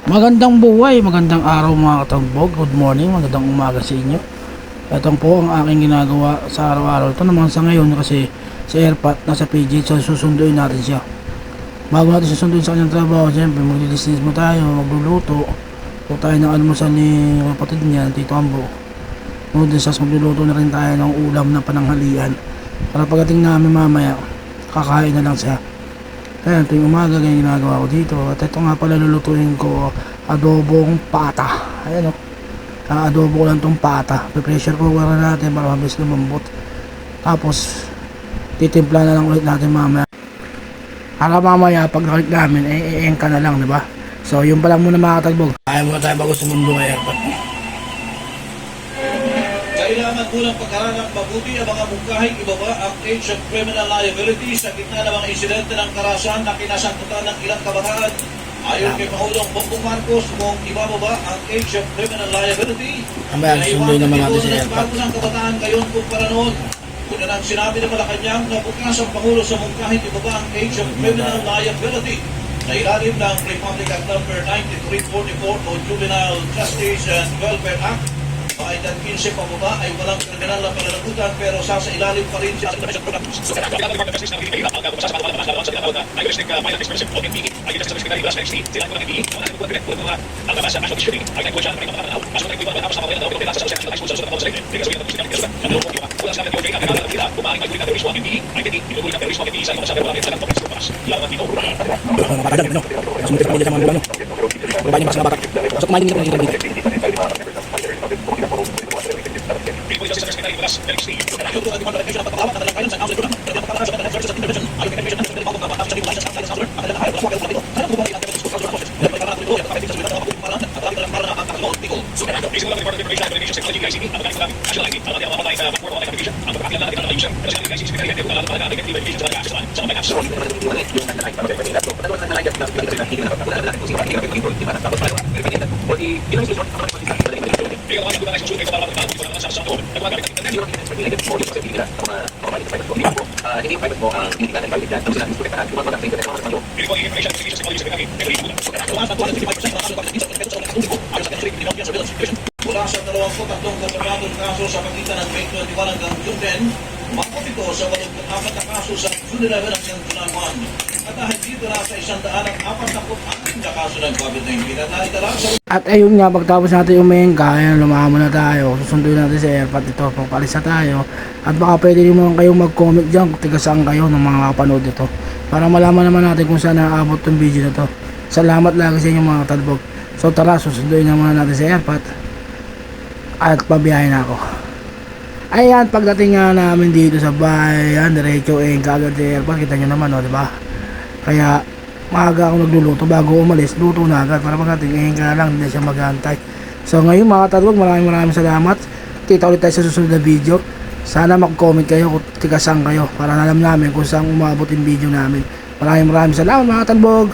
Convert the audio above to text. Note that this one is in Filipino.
Magandang buhay, magandang araw mga katagbog. Good morning, magandang umaga sa inyo. Ito po ang aking ginagawa sa araw-araw. Ito naman sa ngayon kasi si Airpat nasa PJ, so susunduin natin siya. Bago natin susunduin sa kanyang trabaho, siyempre magdi-business mo tayo, magluluto. So tayo ng almusal ni kapatid niya, Tito Ambo. Noodles, magluluto na rin tayo ng ulam na pananghalian. Para pagdating namin mamaya, kakain na lang siya. Ayan, tuwing umaga ganyan ginagawa ko dito. At ito nga pala lulutuin ko, adobong pata. Ayan o, adobo ko lang itong pata. Pressure cooker na natin para mabilis lumambot. Tapos titimpla na lang ulit natin mamaya. Para mamaya pag nakalik namin iengka na lang, diba? So yun pa lang muna mga katagbog. Kaya muna tayo bago sumundo kay Airpat. Kailangan unang pag-aralang mabuti ang mga mungkahing ibaba ang age of criminal liability sa gitna ng mga insidente ng karahasan na kinasangkutan ng ilang kabataan. Ayon kay Pangulong Bongbong Marcos, kung ibababa ang age of criminal liability, Sunduin naman natin si Airpat. bago ng kabataan ngayon kumpara noon. Una nang sinabi ng Malacanang na bukas ang Pangulo sa mungkahing ibaba ang age of criminal liability na ilalim ng Republic Act No. 9344 o Juvenile Justice and Welfare Act. Ay edad 15 pababa ay walang kriminal na pananagutan pero sa ilalim pa rin siya. Mula sa 23 komplikadong kaso sa pagitan ng May 21 hanggang June 10, makapito sa 84 na kaso sa June 11 hanggang June 1. At dahil dito na sa 146 na kaso ng COVID-19 at naitala sa... At ayun nga, pagtapos natin umengka, ayan, lumahamon na tayo. Susunduin natin si Airpat ito, papalis na tayo. At baka pwede rin naman kayong mag-comment dyan kung tiga saan kayo ng mga kapanood ito. Para malaman naman natin kung saan naaabot itong video na to. Salamat lagi sa inyo mga talbog. So tara, susunduin na muna natin si Airpat. At pabiyahin na ako. Ayan, pagdating nga namin dito sa bahay, yan, diretso kagad si Airpat. Kita nyo naman, o, diba? Kaya maaga ako nagluluto bago umalis, luto na agad para pagdating ka lang, hindi siya mag-aantay. So ngayon mga talbog, maraming salamat. Kita ulit tayo sa susunod na video. Sana mag-comment kayo kung tiga saan kayo para alam namin kung saan umabot yung video namin. Maraming salamat mga talbog.